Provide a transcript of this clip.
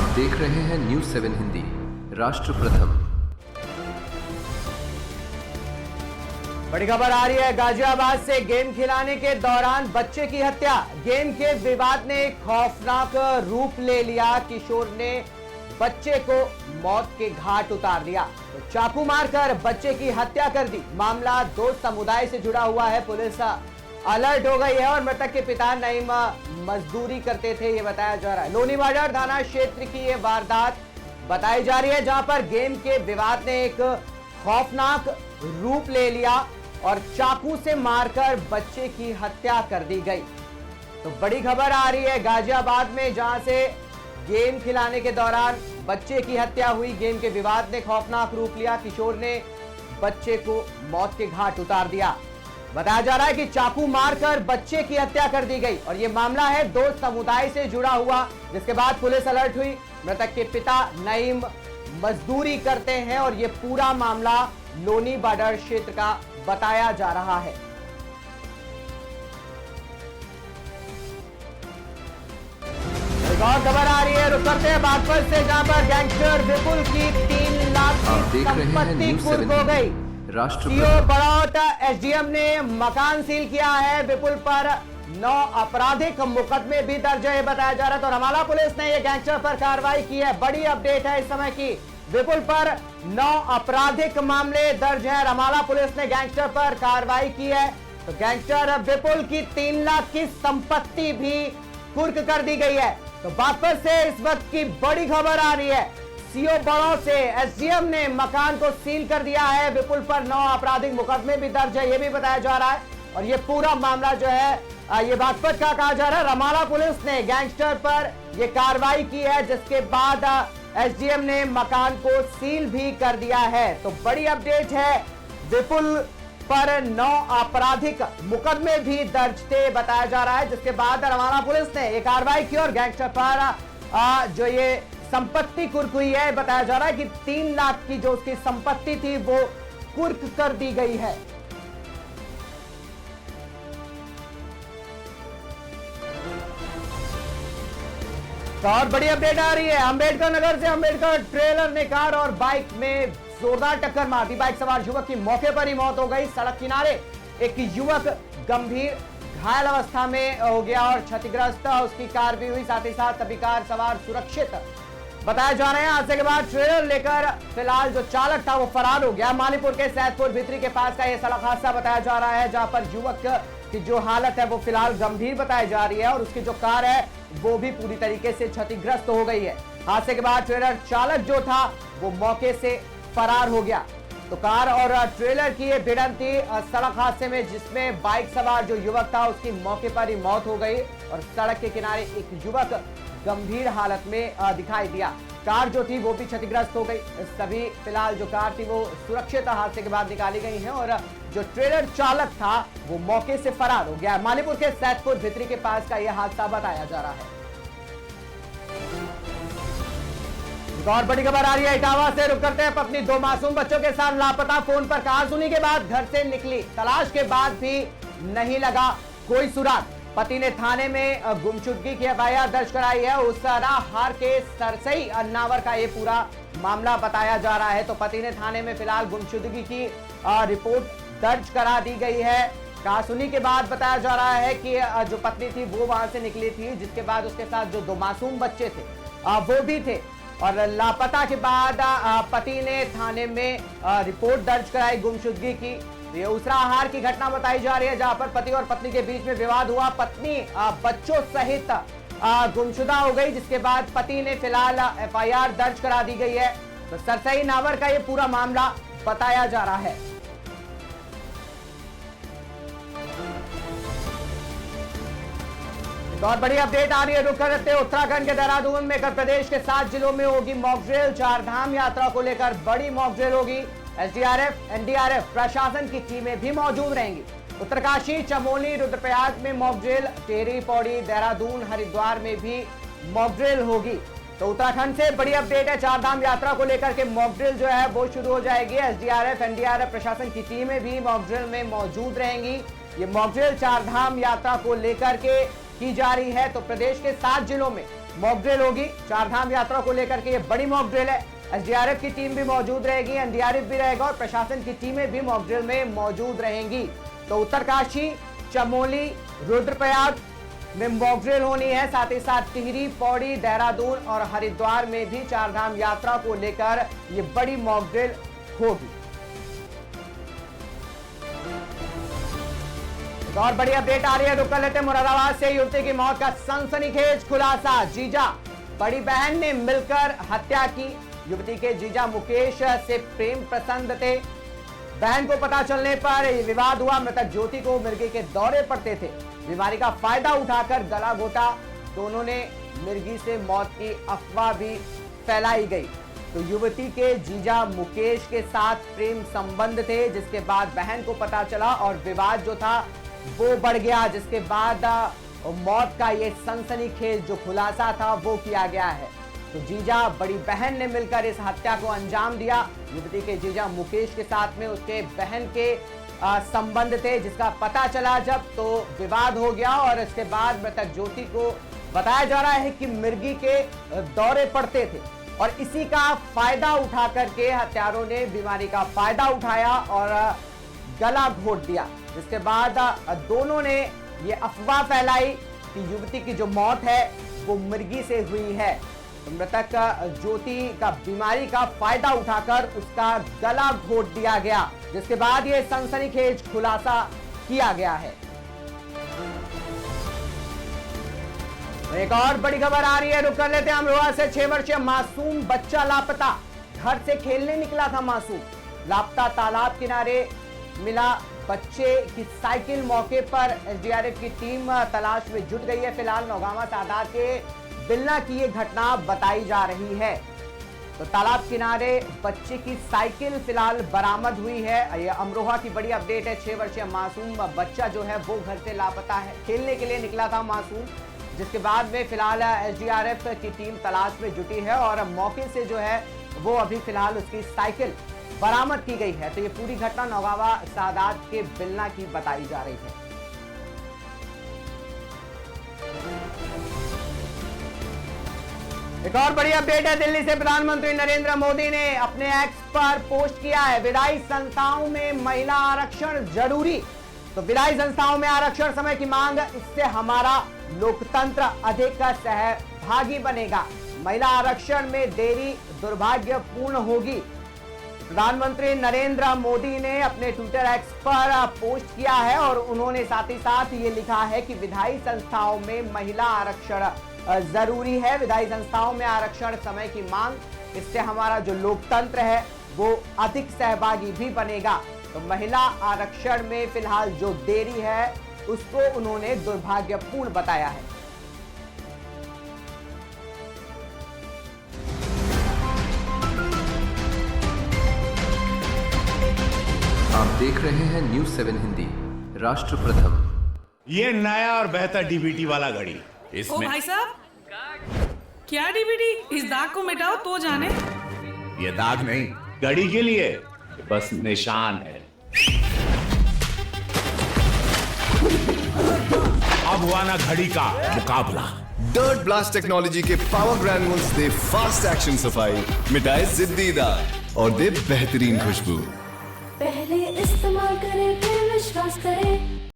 आप देख रहे हैं न्यूज़ 7 हिंदी, राष्ट्र प्रथम। बड़ी खबर आ रही है गाजियाबाद से। गेम खिलाने के दौरान बच्चे की हत्या। गेम के विवाद ने खौफनाक रूप ले लिया। किशोर ने बच्चे को मौत के घाट उतार दिया, तो चाकू मारकर बच्चे की हत्या कर दी। मामला दो समुदाय से जुड़ा हुआ है। पुलिस अलर्ट हो गई है और मृतक के पिता नईम मजदूरी करते थे, ये बताया जा रहा है। लोनी बाजार थाना क्षेत्र की ये वारदात बताई जा रही है, जहां पर गेम के विवाद ने एक खौफनाक रूप ले लिया और चाकू से मारकर बच्चे की हत्या कर दी गई। तो बड़ी खबर आ रही है गाजियाबाद में, जहां से गेम खिलाने के दौरान बच्चे की हत्या हुई। गेम के विवाद ने खौफनाक रूप लिया। किशोर ने बच्चे को मौत के घाट उतार दिया। बताया जा रहा है कि चाकू मारकर बच्चे की हत्या कर दी गई और यह मामला है दो समुदाय से जुड़ा हुआ, जिसके बाद पुलिस अलर्ट हुई। मृतक के पिता नईम मजदूरी करते हैं और यह पूरा मामला लोनी बॉर्डर क्षेत्र का बताया जा रहा है। एक और खबर आ रही है, रुक करते हैं बागपत से, जहां पर गैंगस्टर विपुल की 3 लाख की संपत्ति कुर्क हो गई। सीओ बड़ौत एसडीएम ने मकान सील किया है। विपुल पर 9 आपराधिक मुकदमे भी दर्ज है, बताया जा रहा है। तो रमाला पुलिस ने ये गैंगस्टर पर कार्रवाई की है। बड़ी अपडेट है इस समय की। विपुल पर 9 आपराधिक मामले दर्ज है। रमाला पुलिस ने गैंगस्टर पर कार्रवाई की है। तो गैंगस्टर विपुल की 3 लाख की संपत्ति भी कुर्क कर दी गई है। तो बागपत से इस वक्त की बड़ी खबर आ रही है। सीओ बड़ौत से एसडीएम ने मकान को सील कर दिया है। विपुल पर 9 आपराधिक मुकदमे भी दर्ज है, यह भी बताया जा रहा है। और ये पूरा मामला जो है ये बागपत का कहा जा रहा है। रमाला पुलिस ने गैंगस्टर पर ये कार्रवाई की है, जिसके बाद एसडीएम ने मकान को सील भी कर दिया है। तो बड़ी अपडेट है। विपुल पर 9 आपराधिक मुकदमे भी दर्ज थे, बताया जा रहा है, जिसके बाद रमाला पुलिस ने ये कार्रवाई की और गैंगस्टर पर जो ये संपत्ति कुर्क हुई है, बताया जा रहा है कि 3 लाख की जो उसकी संपत्ति थी वो कुर्क कर दी गई है। तो और बड़ी अपडेट आ रही है। अंबेडकर नगर से अंबेडकर ट्रेलर ने कार और बाइक में जोरदार टक्कर मार दी। बाइक सवार युवक की मौके पर ही मौत हो गई। सड़क किनारे एक युवक गंभीर घायल अवस्था में हो गया और क्षतिग्रस्त उसकी कार भी हुई। साथ ही साथ सभी कार सवार सुरक्षित बताया जा रहे हैं। हादसे के बाद ट्रेलर लेकर फिलहाल जो चालक था वो फरार हो गया। मानीपुर के सैदपुर भित्री के पास का यह सड़क हादसा बताया जा रहा है, जहां पर युवक की जो हालत है वो फिलहाल गंभीर बताई जा रही है और उसकी जो कार है वो भी पूरी तरीके से क्षतिग्रस्त हो गई है। हादसे के बाद ट्रेलर चालक जो था वो मौके से फरार हो गया। तो कार और ट्रेलर की ये भिड़ंती सड़क हादसे में, जिसमें बाइक सवार जो युवक था उसकी मौके पर ही मौत हो गई और सड़क के किनारे एक युवक गंभीर हालत में दिखाई दिया। कार जो थी वो भी क्षतिग्रस्त हो गई। सभी फिलहाल जो कार थी वो सुरक्षित हादसे के बाद निकाली गई है और जो ट्रेलर चालक था वो मौके से फरार हो गया। मानीपुर के सैदपुर भित्री के पास का यह हादसा बताया जा रहा है। और बड़ी खबर आ रही है इटावा से। रुक करते हैं। पत्नी 2 मासूम बच्चों के साथ लापता। फोन पर कहासुनी के बाद घर से निकली, तलाश के बाद भी नहीं लगा कोई सुराग। पति ने थाने में गुमशुदगी की एफआईआर दर्ज कराई है। उसराहार के सरसई अन्नावर का ये पूरा मामला बताया जा रहा है। तो पति ने थाने में फिलहाल गुमशुदगी की रिपोर्ट दर्ज करा दी गई है। कहासुनी के बाद बताया जा रहा है कि जो पत्नी थी वो वहां से निकली थी, जिसके बाद उसके साथ जो 2 मासूम बच्चे थे वो भी थे और लापता के बाद पति ने थाने में रिपोर्ट दर्ज कराई गुमशुदगी की। ये उसराहार की घटना बताई जा रही है, जहां पर पति और पत्नी के बीच में विवाद हुआ। पत्नी बच्चों सहित गुमशुदा हो गई, जिसके बाद पति ने फिलहाल एफआईआर दर्ज करा दी गई है। तो सरसई नावर का ये पूरा मामला बताया जा रहा है। और बड़ी अपडेट आ रही है। रुक करते उत्तराखंड के देहरादून में उत्तर प्रदेश के 7 जिलों में होगी मॉकड्रिल। 4 धाम यात्रा को लेकर बड़ी मॉकड्रिल होगी। एसडीआरएफ, एनडीआरएफ प्रशासन की टीमें भी मौजूद रहेंगी। उत्तरकाशी, चमोली, रुद्रप्रयाग में मॉकड्रिल, टेहरी, पौड़ी, देहरादून, हरिद्वार में भी मॉकड्रिल होगी। तो उत्तराखंड से बड़ी अपडेट है। 4 धाम यात्रा को लेकर के मॉकड्रिल जो है वो शुरू हो जाएगी। एसडीआरएफ, एनडीआरएफ प्रशासन की टीमें भी मॉकड्रिल में मौजूद रहेंगी। ये मॉकड्रिल 4 धाम यात्रा को लेकर के की जा रही है। तो प्रदेश के 7 जिलों में मॉक ड्रिल होगी। चारधाम यात्रा को लेकर के ये बड़ी मॉक ड्रिल है। एसडीआरएफ की टीम भी मौजूद रहेगी, एनडीआरएफ भी रहेगा और प्रशासन की टीमें भी मॉक ड्रिल में मौजूद रहेंगी। तो उत्तरकाशी, चमोली, रुद्रप्रयाग में मॉक ड्रिल होनी है। साथ ही साथ टिहरी, पौड़ी, देहरादून और हरिद्वार में भी चारधाम यात्रा को लेकर ये बड़ी मॉक ड्रिल होगी। एक और बड़ी अपडेट आ रही है, रुक कर लेते हैं मुरादाबाद से। युवती की मौत का सनसनीखेज खुलासा, जीजा बड़ी बहन ने मिलकर हत्या की। युवती के जीजा मुकेश से प्रेम प्रसंग थे। बहन को पता चलने पर विवाद हुआ। मृतक ज्योति को मिर्गी के दौरे पड़ते थे, बीमारी का फायदा उठाकर गला घोटा। दोनों ने मिर्गी से मौत की अफवाह भी फैलाई गई। तो युवती के जीजा मुकेश के साथ प्रेम संबंध थे, जिसके बाद बहन को पता चला और विवाद जो था वो बढ़ गया, जिसके बाद मौत का ये सनसनीखेज जो खुलासा था वो किया गया है। तो जीजा बड़ी बहन ने मिलकर इस हत्या को अंजाम दिया। युवती के जीजा मुकेश के साथ में उसके बहन के संबंध थे, जिसका पता चला जब तो विवाद हो गया और इसके बाद मृतक ज्योति को बताया जा रहा है कि मिर्गी के दौरे पड़ते थे और इसी का फायदा उठा करके हत्यारों ने बीमारी का फायदा उठाया और गला घोट दिया। जिसके बाद दोनों ने ये अफवाह फैलाई कि युवती की जो मौत है वो मिर्गी से हुई है। तो मृतक ज्योति का बीमारी का फायदा उठाकर उसका गला घोट दिया गया, जिसके बाद ये सनसनीखेज खुलासा किया गया है। एक और बड़ी खबर आ रही है, रुक कर लेते हैं अमरोहा से। 6 वर्षीय मासूम बच्चा लापता, घर से खेलने निकला था मासूम, लापता। तालाब किनारे मिला बच्चे की साइकिल। मौके पर एसडीआरएफ की टीम तलाश में जुट गई है। फिलहाल नौगामा सादात के बिलना की ये घटना बताई जा रही है। तो तालाब किनारे बच्चे की साइकिल फिलहाल बरामद हुई है। ये अमरोहा की बड़ी अपडेट है। 6 वर्षीय मासूम बच्चा जो है वो घर से लापता है, खेलने के लिए निकला था मासूम, जिसके बाद में फिलहाल एसडीआरएफ की टीम तलाश में जुटी है और मौके से जो है वो अभी फिलहाल उसकी साइकिल बरामद की गई है। तो ये पूरी घटना नौगावा सादात के बिलना की बताई जा रही है। एक और बड़ी अपडेट है, दिल्ली से प्रधानमंत्री नरेंद्र मोदी ने अपने एक्स पर पोस्ट किया है, विधायी संस्थाओं में महिला आरक्षण जरूरी। तो विधायी संस्थाओं में आरक्षण समय की मांग, इससे हमारा लोकतंत्र अधिक सहभागी बनेगा। महिला आरक्षण में देरी दुर्भाग्यपूर्ण होगी। प्रधानमंत्री नरेंद्र मोदी ने अपने ट्विटर एक्स पर पोस्ट किया है और उन्होंने साथ ही साथ ये लिखा है कि विधायी संस्थाओं में महिला आरक्षण जरूरी है। विधायी संस्थाओं में आरक्षण समय की मांग, इससे हमारा जो लोकतंत्र है वो अधिक सहभागी भी बनेगा। तो महिला आरक्षण में फिलहाल जो देरी है उसको उन्होंने दुर्भाग्यपूर्ण बताया है। आप देख रहे हैं न्यूज़ 7 हिंदी, राष्ट्र प्रथम। ये नया और बेहतर डीबीटी वाला घड़ी, ओ इसमें भाई साहब, क्या डीबीटी? इस दाग को मिटाओ तो जाने। ये दाग नहीं, घड़ी के लिए बस निशान है। अब हुआ ना घड़ी का मुकाबला। डर्ट ब्लास्ट टेक्नोलॉजी के पावर ग्रैन्यूल्स दे फास्ट एक्शन सफाई, मिटाए जिद्दी दाग और दे बेहतरीन खुशबू। पहले इस्तेमाल करें फिर विश्वास करें।